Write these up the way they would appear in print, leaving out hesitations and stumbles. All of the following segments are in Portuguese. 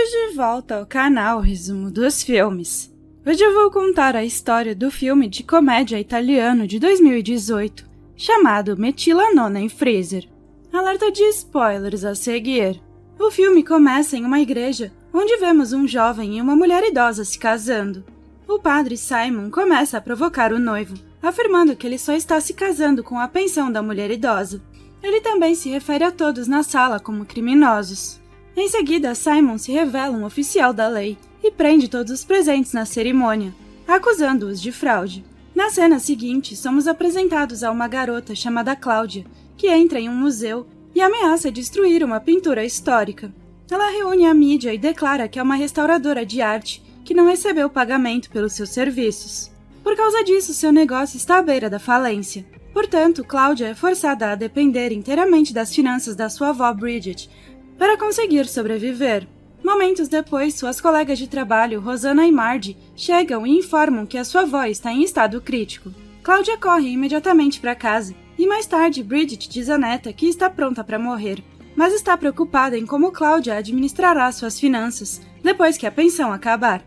Bem-vindos de volta ao canal Resumo dos Filmes. Hoje eu vou contar a história do filme de comédia italiano de 2018, chamado Metti-la nonna in freezer. Alerta de spoilers a seguir. O filme começa em uma igreja, onde vemos um jovem e uma mulher idosa se casando. O padre Simon começa a provocar o noivo, afirmando que ele só está se casando com a pensão da mulher idosa. Ele também se refere a todos na sala como criminosos. Em seguida, Simon se revela um oficial da lei e prende todos os presentes na cerimônia, acusando-os de fraude. Na cena seguinte, somos apresentados a uma garota chamada Cláudia, que entra em um museu e ameaça destruir uma pintura histórica. Ela reúne a mídia e declara que é uma restauradora de arte que não recebeu pagamento pelos seus serviços. Por causa disso, seu negócio está à beira da falência. Portanto, Cláudia é forçada a depender inteiramente das finanças da sua avó Bridget para conseguir sobreviver. Momentos depois, suas colegas de trabalho, Rosanna e Margie, chegam e informam que a sua avó está em estado crítico. Cláudia corre imediatamente para casa e mais tarde Bridget diz à neta que está pronta para morrer, mas está preocupada em como Cláudia administrará suas finanças depois que a pensão acabar.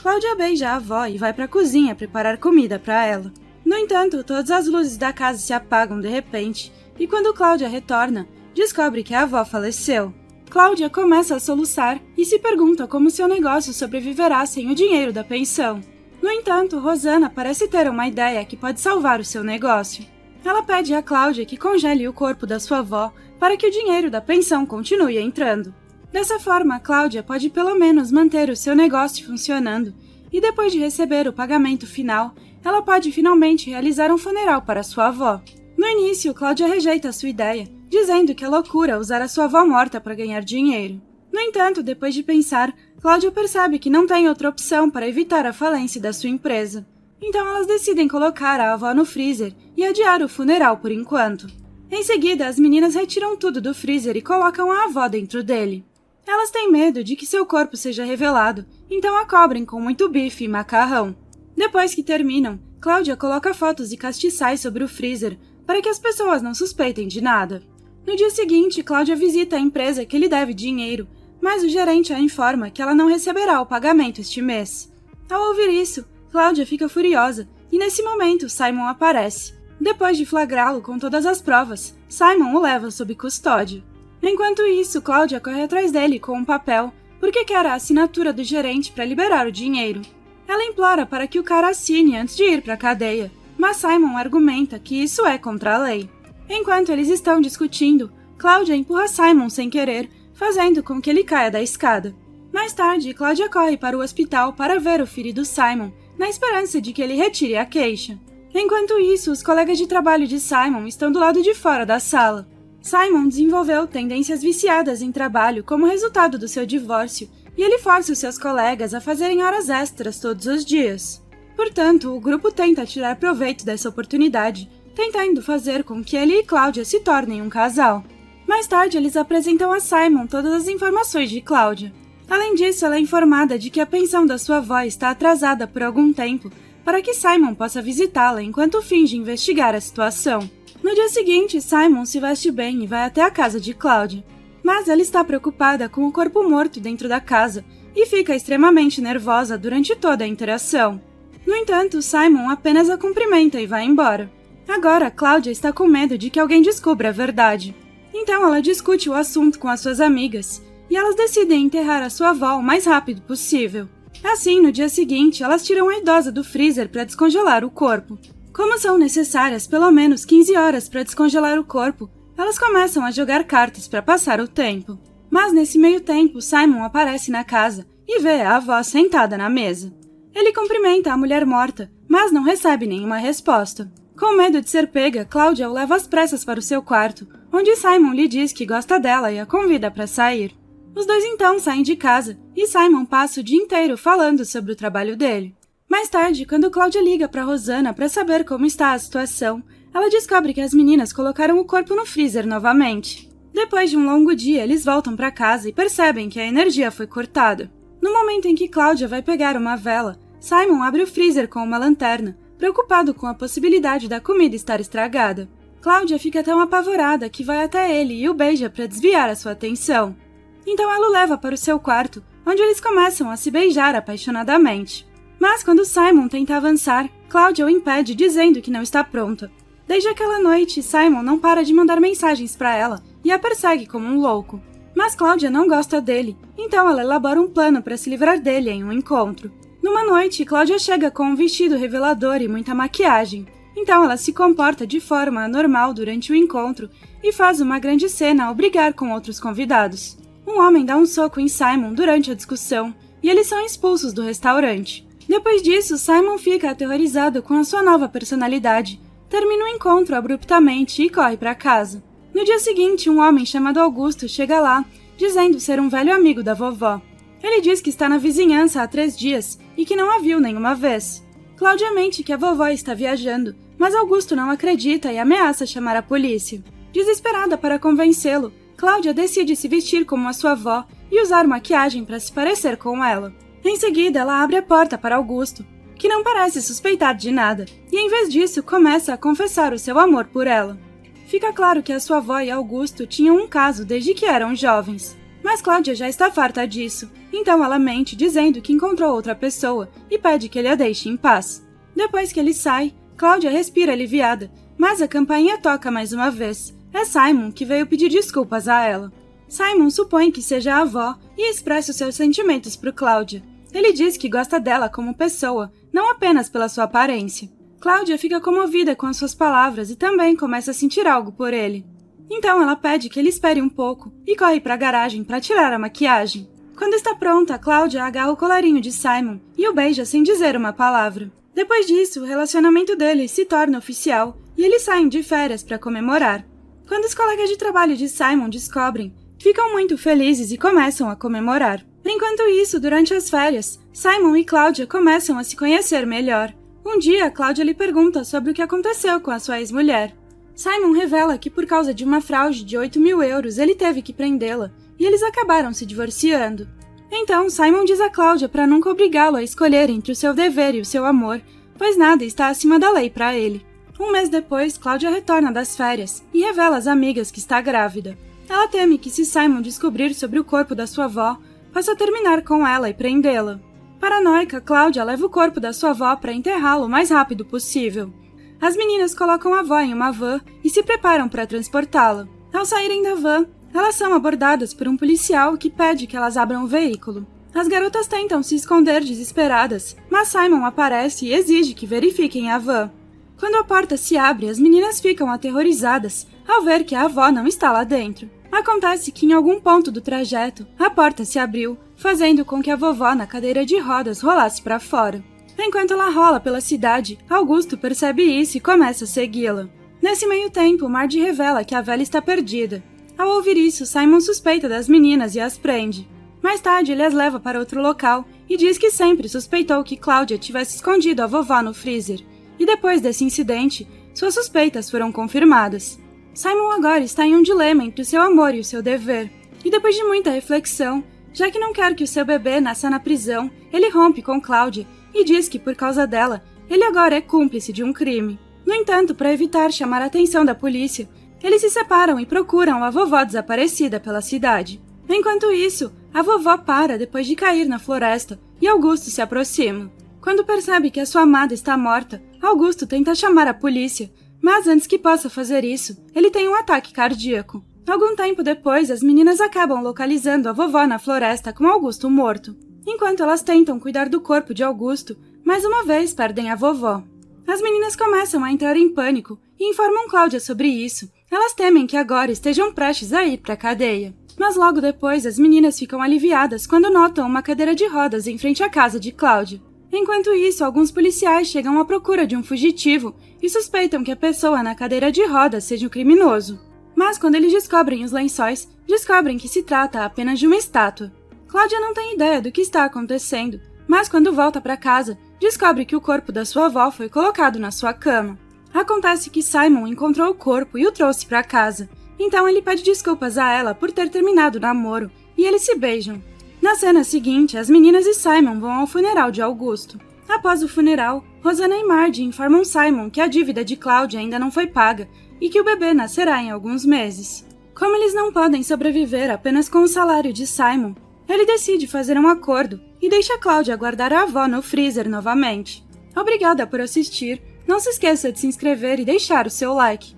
Cláudia beija a avó e vai para a cozinha preparar comida para ela. No entanto, todas as luzes da casa se apagam de repente e quando Cláudia retorna, descobre que a avó faleceu. Cláudia começa a soluçar e se pergunta como seu negócio sobreviverá sem o dinheiro da pensão. No entanto, Rosanna parece ter uma ideia que pode salvar o seu negócio. Ela pede a Cláudia que congele o corpo da sua avó para que o dinheiro da pensão continue entrando. Dessa forma, Cláudia pode pelo menos manter o seu negócio funcionando e depois de receber o pagamento final, ela pode finalmente realizar um funeral para sua avó. No início, Cláudia rejeita a sua ideia, dizendo que é loucura usar a sua avó morta para ganhar dinheiro. No entanto, depois de pensar, Cláudia percebe que não tem outra opção para evitar a falência da sua empresa. Então elas decidem colocar a avó no freezer e adiar o funeral por enquanto. Em seguida, as meninas retiram tudo do freezer e colocam a avó dentro dele. Elas têm medo de que seu corpo seja revelado, então a cobrem com muito bife e macarrão. Depois que terminam, Cláudia coloca fotos e castiçais sobre o freezer para que as pessoas não suspeitem de nada. No dia seguinte, Cláudia visita a empresa que lhe deve dinheiro, mas o gerente a informa que ela não receberá o pagamento este mês. Ao ouvir isso, Cláudia fica furiosa e nesse momento Simon aparece. Depois de flagrá-lo com todas as provas, Simon o leva sob custódia. Enquanto isso, Cláudia corre atrás dele com um papel, porque quer a assinatura do gerente para liberar o dinheiro. Ela implora para que o cara assine antes de ir para a cadeia, mas Simon argumenta que isso é contra a lei. Enquanto eles estão discutindo, Cláudia empurra Simon sem querer, fazendo com que ele caia da escada. Mais tarde, Cláudia corre para o hospital para ver o ferido Simon, na esperança de que ele retire a queixa. Enquanto isso, os colegas de trabalho de Simon estão do lado de fora da sala. Simon desenvolveu tendências viciadas em trabalho como resultado do seu divórcio, e ele força os seus colegas a fazerem horas extras todos os dias. Portanto, o grupo tenta tirar proveito dessa oportunidade, tentando fazer com que ele e Cláudia se tornem um casal. Mais tarde, eles apresentam a Simon todas as informações de Cláudia. Além disso, ela é informada de que a pensão da sua avó está atrasada por algum tempo para que Simon possa visitá-la enquanto finge investigar a situação. No dia seguinte, Simon se veste bem e vai até a casa de Cláudia. Mas ela está preocupada com o corpo morto dentro da casa e fica extremamente nervosa durante toda a interação. No entanto, Simon apenas a cumprimenta e vai embora. Agora, Cláudia está com medo de que alguém descubra a verdade. Então ela discute o assunto com as suas amigas, e elas decidem enterrar a sua avó o mais rápido possível. Assim, no dia seguinte, elas tiram a idosa do freezer para descongelar o corpo. Como são necessárias pelo menos 15 horas para descongelar o corpo, elas começam a jogar cartas para passar o tempo. Mas nesse meio tempo, Simon aparece na casa e vê a avó sentada na mesa. Ele cumprimenta a mulher morta, mas não recebe nenhuma resposta. Com medo de ser pega, Cláudia o leva às pressas para o seu quarto, onde Simon lhe diz que gosta dela e a convida para sair. Os dois então saem de casa, e Simon passa o dia inteiro falando sobre o trabalho dele. Mais tarde, quando Cláudia liga para Rosanna para saber como está a situação, ela descobre que as meninas colocaram o corpo no freezer novamente. Depois de um longo dia, eles voltam para casa e percebem que a energia foi cortada. No momento em que Cláudia vai pegar uma vela, Simon abre o freezer com uma lanterna, preocupado com a possibilidade da comida estar estragada. Cláudia fica tão apavorada que vai até ele e o beija para desviar a sua atenção. Então ela o leva para o seu quarto, onde eles começam a se beijar apaixonadamente. Mas quando Simon tenta avançar, Claudia o impede dizendo que não está pronta. Desde aquela noite, Simon não para de mandar mensagens para ela e a persegue como um louco. Mas Claudia não gosta dele, então ela elabora um plano para se livrar dele em um encontro. Numa noite, Claudia chega com um vestido revelador e muita maquiagem. Então ela se comporta de forma anormal durante o encontro e faz uma grande cena ao brigar com outros convidados. Um homem dá um soco em Simon durante a discussão e eles são expulsos do restaurante. Depois disso, Simon fica aterrorizado com a sua nova personalidade, termina o encontro abruptamente e corre para casa. No dia seguinte, um homem chamado Augusto chega lá, dizendo ser um velho amigo da vovó. Ele diz que está na vizinhança há 3 dias e que não a viu nenhuma vez. Claudia mente que a vovó está viajando, mas Augusto não acredita e ameaça chamar a polícia. Desesperada para convencê-lo, Claudia decide se vestir como a sua avó e usar maquiagem para se parecer com ela. Em seguida, ela abre a porta para Augusto, que não parece suspeitar de nada, e em vez disso começa a confessar o seu amor por ela. Fica claro que a sua avó e Augusto tinham um caso desde que eram jovens. Mas Claudia já está farta disso, então ela mente dizendo que encontrou outra pessoa e pede que ele a deixe em paz. Depois que ele sai, Claudia respira aliviada, mas a campainha toca mais uma vez. É Simon que veio pedir desculpas a ela. Simon supõe que seja a avó e expressa os seus sentimentos para Claudia. Ele diz que gosta dela como pessoa, não apenas pela sua aparência. Claudia fica comovida com as suas palavras e também começa a sentir algo por ele. Então ela pede que ele espere um pouco e corre para a garagem para tirar a maquiagem. Quando está pronta, Claudia agarra o colarinho de Simon e o beija sem dizer uma palavra. Depois disso, o relacionamento deles se torna oficial e eles saem de férias para comemorar. Quando os colegas de trabalho de Simon descobrem, ficam muito felizes e começam a comemorar. Enquanto isso, durante as férias, Simon e Claudia começam a se conhecer melhor. Um dia, Claudia lhe pergunta sobre o que aconteceu com a sua ex-mulher. Simon revela que por causa de uma fraude de 8.000 euros ele teve que prendê-la, e eles acabaram se divorciando. Então, Simon diz a Claudia para nunca obrigá-lo a escolher entre o seu dever e o seu amor, pois nada está acima da lei para ele. Um mês depois, Claudia retorna das férias e revela às amigas que está grávida. Ela teme que se Simon descobrir sobre o corpo da sua avó, possa terminar com ela e prendê-la. Paranoica, Claudia leva o corpo da sua avó para enterrá-lo o mais rápido possível. As meninas colocam a avó em uma van e se preparam para transportá-la. Ao saírem da van, elas são abordadas por um policial que pede que elas abram o veículo. As garotas tentam se esconder desesperadas, mas Simon aparece e exige que verifiquem a van. Quando a porta se abre, as meninas ficam aterrorizadas ao ver que a avó não está lá dentro. Acontece que em algum ponto do trajeto, a porta se abriu, fazendo com que a vovó na cadeira de rodas rolasse para fora. Enquanto ela rola pela cidade, Augusto percebe isso e começa a segui-la. Nesse meio tempo, Marge revela que a velha está perdida. Ao ouvir isso, Simon suspeita das meninas e as prende. Mais tarde, ele as leva para outro local e diz que sempre suspeitou que Claudia tivesse escondido a vovó no freezer. E depois desse incidente, suas suspeitas foram confirmadas. Simon agora está em um dilema entre o seu amor e o seu dever. E depois de muita reflexão, já que não quer que o seu bebê nasça na prisão, ele rompe com Claudia e diz que, por causa dela, ele agora é cúmplice de um crime. No entanto, para evitar chamar a atenção da polícia, eles se separam e procuram a vovó desaparecida pela cidade. Enquanto isso, a vovó para depois de cair na floresta e Augusto se aproxima. Quando percebe que a sua amada está morta, Augusto tenta chamar a polícia, mas antes que possa fazer isso, ele tem um ataque cardíaco. Algum tempo depois, as meninas acabam localizando a vovó na floresta com Augusto morto. Enquanto elas tentam cuidar do corpo de Augusto, mais uma vez perdem a vovó. As meninas começam a entrar em pânico e informam Claudia sobre isso. Elas temem que agora estejam prestes a ir para a cadeia. Mas logo depois, as meninas ficam aliviadas quando notam uma cadeira de rodas em frente à casa de Claudia. Enquanto isso, alguns policiais chegam à procura de um fugitivo e suspeitam que a pessoa na cadeira de rodas seja um criminoso. Mas quando eles descobrem os lençóis, descobrem que se trata apenas de uma estátua. Claudia não tem ideia do que está acontecendo, mas quando volta para casa, descobre que o corpo da sua avó foi colocado na sua cama. Acontece que Simon encontrou o corpo e o trouxe para casa, então ele pede desculpas a ela por ter terminado o namoro, e eles se beijam. Na cena seguinte, as meninas e Simon vão ao funeral de Augusto. Após o funeral, Rosanna e Marge informam Simon que a dívida de Claudia ainda não foi paga e que o bebê nascerá em alguns meses. Como eles não podem sobreviver apenas com o salário de Simon, ele decide fazer um acordo e deixa Cláudia guardar a avó no freezer novamente. Obrigada por assistir, não se esqueça de se inscrever e deixar o seu like.